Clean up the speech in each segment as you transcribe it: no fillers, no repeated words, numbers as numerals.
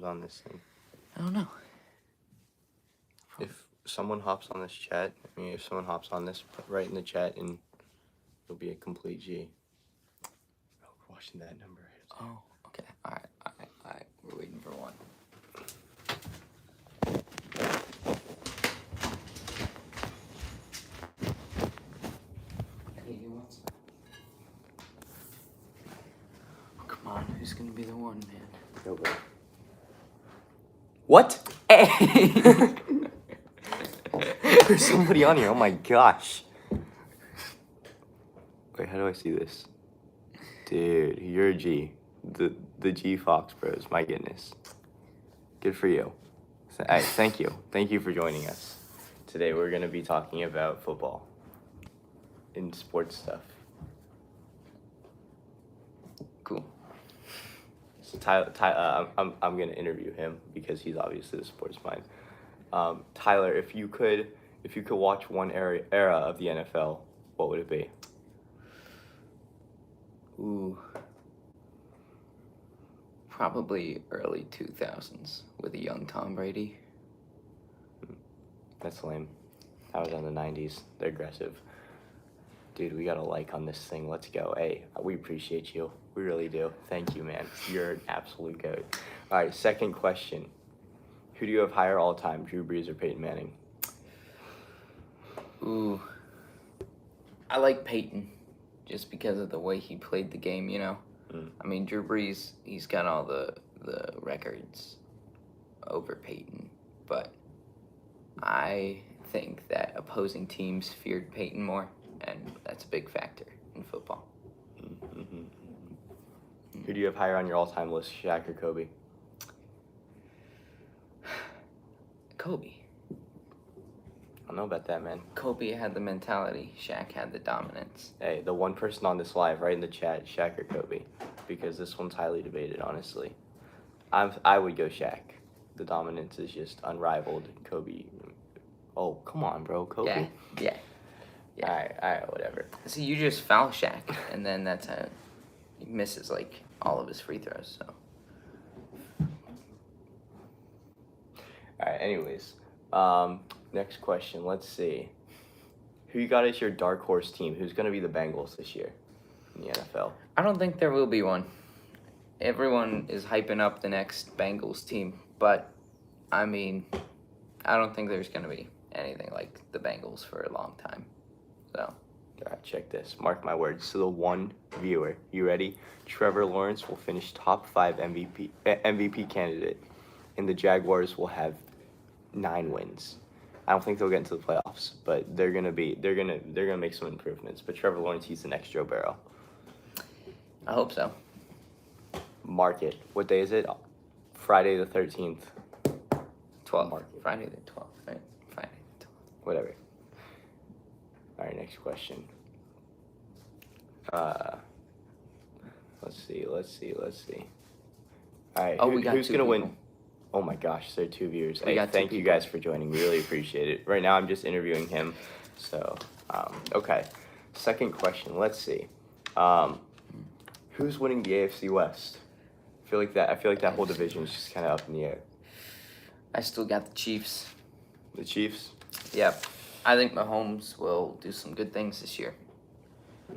comes on this thing? I don't know. If someone hops on this chat, if someone hops on this, right in the chat, and it'll be a complete G. Oh, we're watching that number. Oh, okay. All right. We're waiting for one. Oh, come on, who's gonna be the one, man? Nobody. What? Hey! There's somebody on here. Oh my gosh. Wait, how do I see this? Dude, you're a G. The G Fox Bros. My goodness. Good for you. Thank you. Thank you for joining us. Today we're going to be talking about football and sports stuff. Cool. So Tyler, I'm going to interview him because he's obviously the sports mind. Tyler, if you could watch one era of the NFL, what would it be? Ooh. Probably early 2000s with a young Tom Brady. That's lame. That was on the 90s. They're aggressive. Dude, we got a like on this thing. Let's go. Hey, we appreciate you. We really do. Thank you, man. You're an absolute goat. All right, second question. Who do you have higher all time, Drew Brees or Peyton Manning? Ooh. I like Peyton just because of the way he played the game, you know? I mean, Drew Brees, he's got all the records over Peyton, but I think that opposing teams feared Peyton more, and that's a big factor in football. Mm-hmm. Who do you have higher on your all-time list, Shaq or Kobe? Kobe. I don't know about that, man. Kobe had the mentality. Shaq had the dominance. Hey, the one person on this live, right in the chat, Shaq or Kobe, because this one's highly debated, honestly. I would go Shaq. The dominance is just unrivaled. Kobe. Oh, come on, bro. Kobe. Yeah. All right, whatever. See, you just foul Shaq, and then that's how he misses like all of his free throws. So. All right. Anyways, next question. Let's see. Who you got as your dark horse team? Who's going to be the Bengals this year in the NFL? I don't think there will be one. Everyone is hyping up the next Bengals team, but I mean, I don't think there's going to be anything like the Bengals for a long time. So. All right, check this. Mark my words. So the one viewer, you ready? Trevor Lawrence will finish top 5 MVP candidate, and the Jaguars will have 9 wins. I don't think they'll get into the playoffs, but they're gonna make some improvements. But Trevor Lawrence, he's the next Joe Burrow. I hope so. Mark it. What day is it? Friday the 13th. 12th. Friday the 12th, right? Friday the 12th. Whatever. All right, next question. Let's see. All right, who's gonna win? Oh my gosh, there are 2 viewers. Hey, thank you guys for joining. We really appreciate it. Right now, I'm just interviewing him. So, okay. Second question. Let's see. Who's winning the AFC West? I feel like that whole division is just kind of up in the air. I still got the Chiefs. The Chiefs? Yep. I think Mahomes will do some good things this year.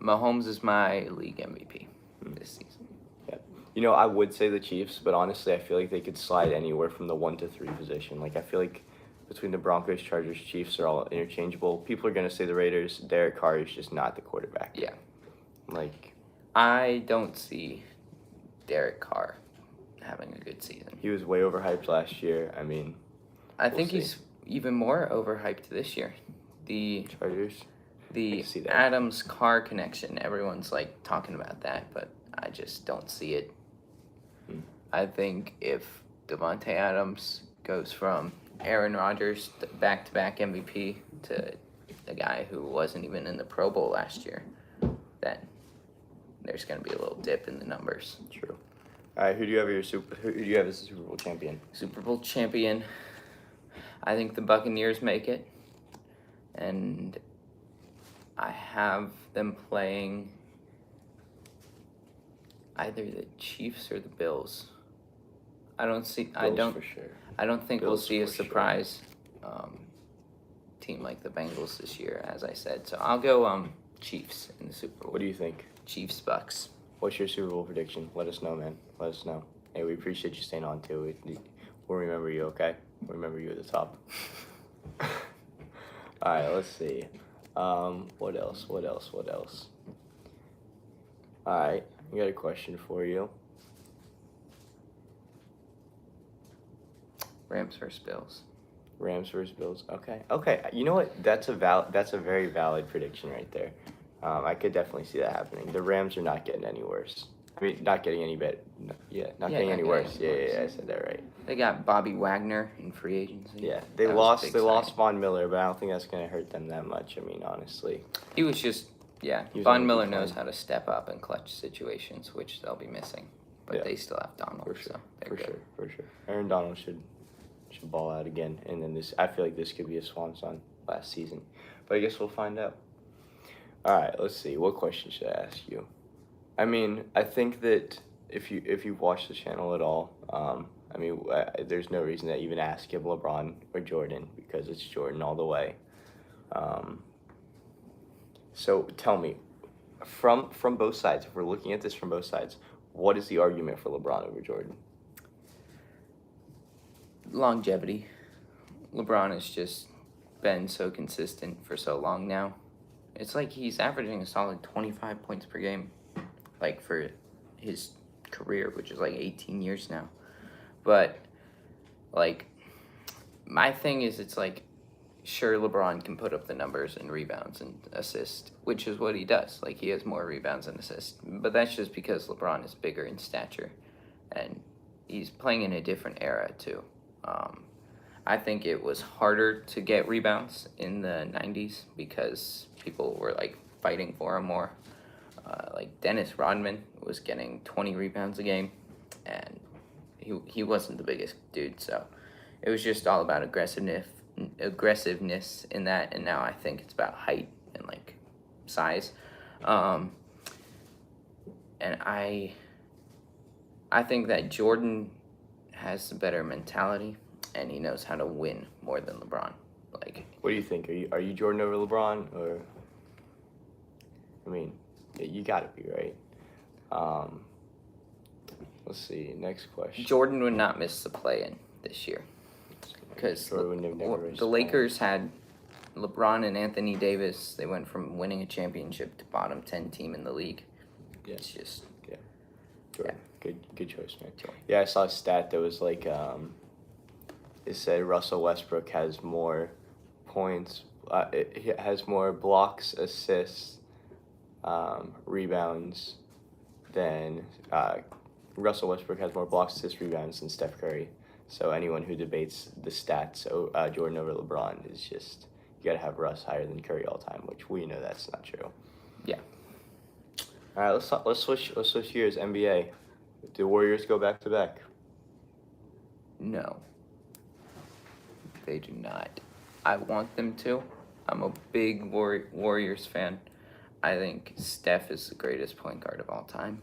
Mahomes is my league MVP this season. Yeah. You know, I would say the Chiefs, but honestly, I feel like they could slide anywhere from the 1 to 3 position. Like, I feel like between the Broncos, Chargers, Chiefs are all interchangeable. People are going to say the Raiders. Derek Carr is just not the quarterback. Yeah. Like, I don't see Derek Carr having a good season. He was way overhyped last year. I mean, I think he's even more overhyped this year. The Chargers? The Adams-Carr connection, everyone's like talking about that, but I just don't see it. I think if Devontae Adams goes from Aaron Rodgers back-to-back MVP to the guy who wasn't even in the Pro Bowl last year, then there's going to be a little dip in the numbers. True. All right, who do you have as the Super Bowl champion? Super Bowl champion. I think the Buccaneers make it, and I have them playing either the Chiefs or the Bills. I don't see. Bills for sure. I don't think we'll Bills see a for sure. surprise team like the Bengals this year, as I said. So I'll go Chiefs in the Super Bowl. What do you think? Chiefs Bucks. What's your Super Bowl prediction? Let us know, man. Let us know. Hey, we appreciate you staying on too. We'll remember you, okay? We'll remember you at the top. All right, let's see. What else? All right, I got a question for you. Rams versus Bills. Rams versus Bills. Okay. You know what? That's a very valid prediction right there. I could definitely see that happening. The Rams are not getting any worse. I mean, not getting any better. Not getting any worse. Yeah, I said that right. They got Bobby Wagner in free agency. Yeah, they lost Von Miller, but I don't think that's going to hurt them that much. I mean, honestly. He was Von Miller knows how to step up in clutch situations, which they'll be missing. But they still have Donald. For sure. So For sure. Aaron Donald should ball out again, and then I feel like this could be a swan song last season. But I guess we'll find out. All right, let's see. What question should I ask you? I mean, I think that if you've watched the channel at all, there's no reason to even ask if LeBron or Jordan, because it's Jordan all the way. So tell me, from both sides, if we're looking at this from both sides, what is the argument for LeBron over Jordan? Longevity. LeBron has just been so consistent for so long now. It's like he's averaging a solid 25 points per game, like for his career, which is like 18 years now. But like, my thing is, it's like, sure, LeBron can put up the numbers and rebounds and assists, which is what he does. Like, he has more rebounds and assists, but that's just because LeBron is bigger in stature, and he's playing in a different era too. I think it was harder to get rebounds in the 90s because people were like fighting for him more. Like Dennis Rodman was getting 20 rebounds a game, and he wasn't the biggest dude, so it was just all about aggressiveness in that. And now I think it's about height and like size. And I think that Jordan has a better mentality, and he knows how to win more than LeBron. Like, what do you think? Are you Jordan over LeBron, or? I mean, you gotta be, right. Let's see. Next question. Jordan would not miss the play-in this year because the Lakers had LeBron and Anthony Davis. They went from winning a championship to bottom 10 team in the league. Yeah. It's just Jordan. Yeah. Good choice, man. Yeah, I saw a stat that was like it said Russell Westbrook has more points. He has more blocks, assists, rebounds than Russell Westbrook has more blocks, assists, rebounds than Steph Curry. So anyone who debates the stats, Jordan over LeBron, is just, you gotta have Russ higher than Curry all time, which we know that's not true. Yeah. All right, let's switch gears. NBA. Do Warriors go back to back? No, they do not. I want them to. I'm a big Warriors fan. I think Steph is the greatest point guard of all time.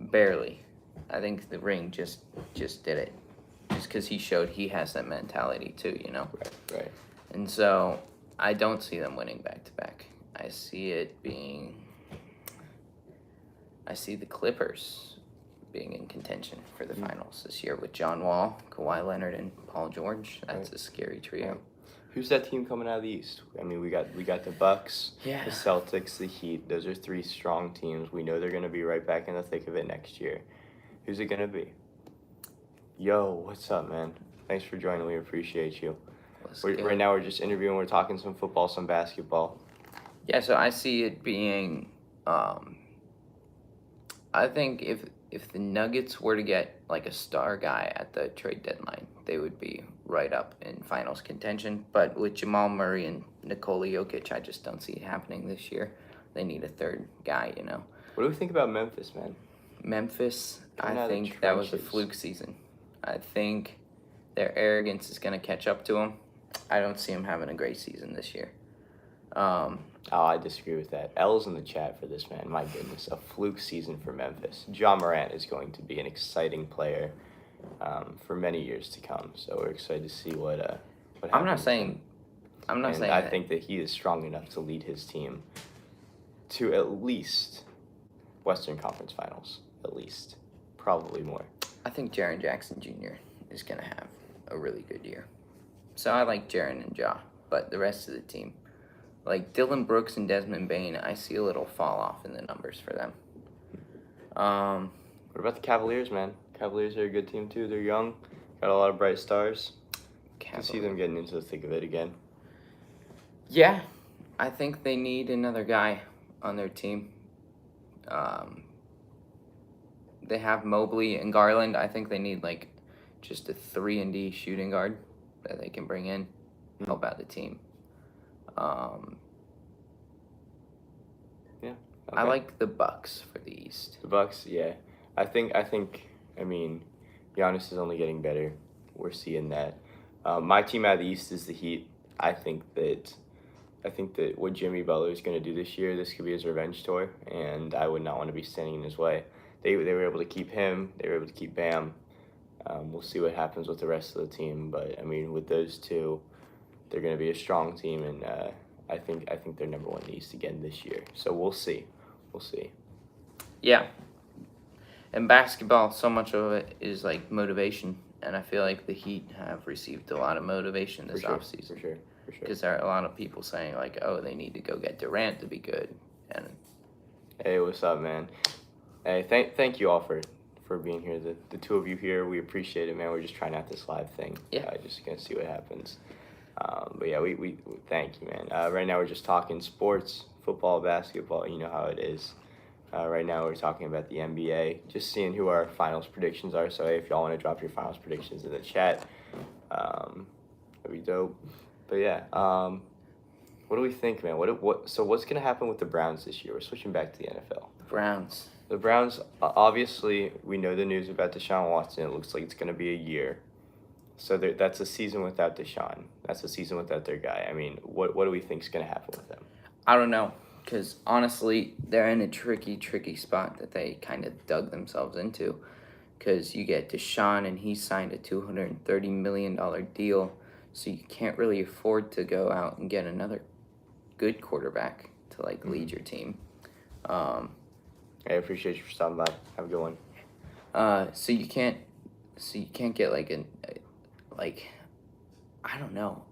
Barely. I think the ring just did it. Just because he showed he has that mentality too, you know? Right. And so I don't see them winning back-to-back. I see the Clippers being in contention for the finals this year with John Wall, Kawhi Leonard, and Paul George. That's a scary trio. Right. Who's that team coming out of the East? I mean, we got the Bucks, the Celtics, the Heat. Those are three strong teams. We know they're going to be right back in the thick of it next year. Who's it going to be? Yo, what's up, man? Thanks for joining. We appreciate you. Right now, we're just interviewing. We're talking some football, some basketball. Yeah, so I see it being... I think if the Nuggets were to get like a star guy at the trade deadline, they would be right up in finals contention. But with Jamal Murray and Nikola Jokic, I just don't see it happening this year. They need a third guy, you know. What do we think about Memphis, man? Memphis, I think that was a fluke season. I think their arrogance is going to catch up to them. I don't see them having a great season this year. I disagree with that. L's in the chat for this, man. My goodness, a fluke season for Memphis. John Morant is going to be an exciting player for many years to come. So we're excited to see what happens. I'm not saying I think that he is strong enough to lead his team to at least Western Conference Finals. At least. Probably more. I think Jaren Jackson Jr. is going to have a really good year. So I like Jaren and Ja, but the rest of the team, like Dylan Brooks and Desmond Bane, I see a little fall off in the numbers for them. What about the Cavaliers, man? Cavaliers are a good team too. They're young, got a lot of bright stars. Can see them getting into the thick of it again. Yeah, I think they need another guy on their team. They have Mobley and Garland. I think they need like just a 3-and-D shooting guard that they can bring in, help out the team. Yeah, okay. I like the Bucks for the East. The Bucks, yeah. I mean, Giannis is only getting better. We're seeing that. My team out of the East is the Heat. I think that what Jimmy Butler is going to do this year, this could be his revenge tour, and I would not want to be standing in his way. They were able to keep him. They were able to keep Bam. We'll see what happens with the rest of the team, but I mean, with those two, they're going to be a strong team, and I think they're number one in the East again this year. So we'll see. We'll see. Yeah. And basketball, so much of it is like motivation, and I feel like the Heat have received a lot of motivation this offseason. For sure. Because there are a lot of people saying like, oh, they need to go get Durant to be good. And hey, what's up, man? Hey, thank you all for being here. The two of you here, we appreciate it, man. We're just trying out this live thing. Yeah. Just gonna see what happens. But yeah, we thank you, man. Right now we're just talking sports, football, basketball. You know how it is. Right now we're talking about the NBA. Just seeing who our finals predictions are. So hey, if y'all want to drop your finals predictions in the chat, that'd be dope. But yeah, what do we think, man? So what's gonna happen with the Browns this year? We're switching back to the NFL. Browns. The Browns, obviously, we know the news about Deshaun Watson. It looks like it's going to be a year. So that's a season without Deshaun. That's a season without their guy. I mean, what do we think is going to happen with them? I don't know, because honestly, they're in a tricky spot that they kind of dug themselves into. Because you get Deshaun, and he signed a $230 million deal, so you can't really afford to go out and get another good quarterback to like lead your team. I appreciate you for stopping by. Have a good one. So you can't get I don't know.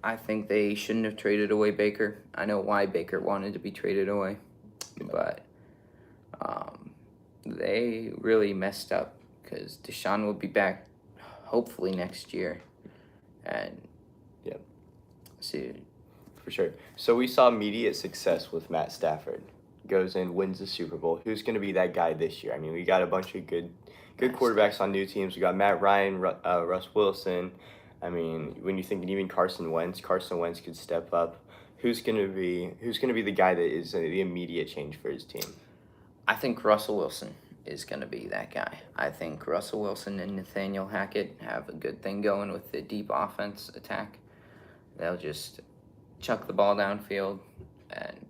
I think they shouldn't have traded away Baker. I know why Baker wanted to be traded away, but they really messed up because Deshaun will be back hopefully next year, and yeah, see, for sure. So we saw immediate success with Matt Stafford. Goes in, wins the Super Bowl. Who's going to be that guy this year? I mean, we got a bunch of good quarterbacks on new teams. We got Matt Ryan, Russ Wilson. I mean, when you think even Carson Wentz could step up. Who's going to be the guy that is the immediate change for his team? I think Russell Wilson is going to be that guy. I think Russell Wilson and Nathaniel Hackett have a good thing going with the deep offense attack. They'll just chuck the ball downfield, and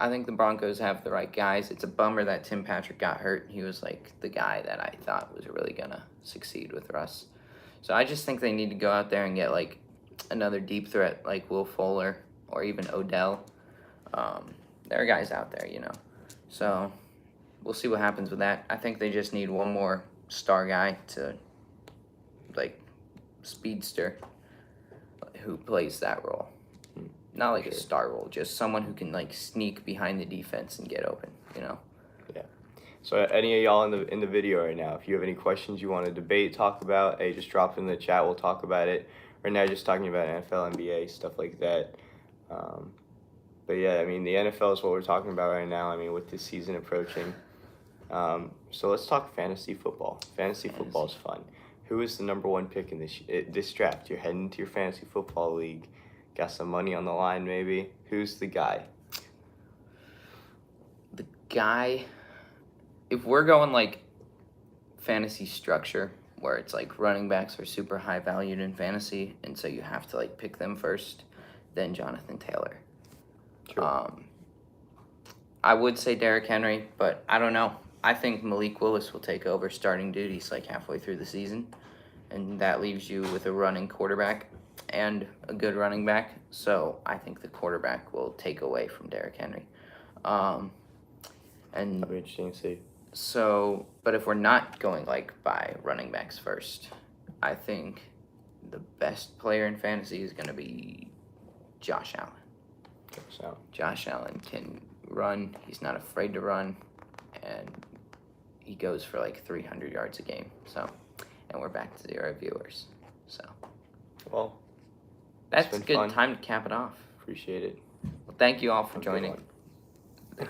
I think the Broncos have the right guys. It's a bummer that Tim Patrick got hurt. He was like the guy that I thought was really going to succeed with Russ. So I just think they need to go out there and get like another deep threat like Will Fuller or even Odell. There are guys out there, you know. So we'll see what happens with that. I think they just need one more star guy to like speedster who plays that role. Not like a star role, just someone who can like sneak behind the defense and get open, you know? Yeah. So any of y'all in the video right now, if you have any questions you want to debate, talk about, hey, just drop it in the chat. We'll talk about it. Right now, just talking about NFL, NBA, stuff like that. But yeah, I mean, the NFL is what we're talking about right now. I mean, with this season approaching. So let's talk fantasy football. Fantasy football is fun. Who is the number one pick in this draft? You're heading to your fantasy football league. Got some money on the line, maybe. Who's the guy? The guy, if we're going like fantasy structure, where it's like running backs are super high valued in fantasy, and so you have to like pick them first, then Jonathan Taylor. True. I would say Derrick Henry, but I don't know. I think Malik Willis will take over starting duties like halfway through the season, and that leaves you with a running quarterback and a good running back. So I think the quarterback will take away from Derrick Henry. And That'd be interesting to see. so, but if we're not going like by running backs first, I think the best player in fantasy is going to be Josh Allen. Josh Allen can run. He's not afraid to run, and he goes for like 300 yards a game. So, and we're back to 0 viewers. So, well, that's a good time to cap it off. Appreciate it. Well, thank you all for Have a good joining. one.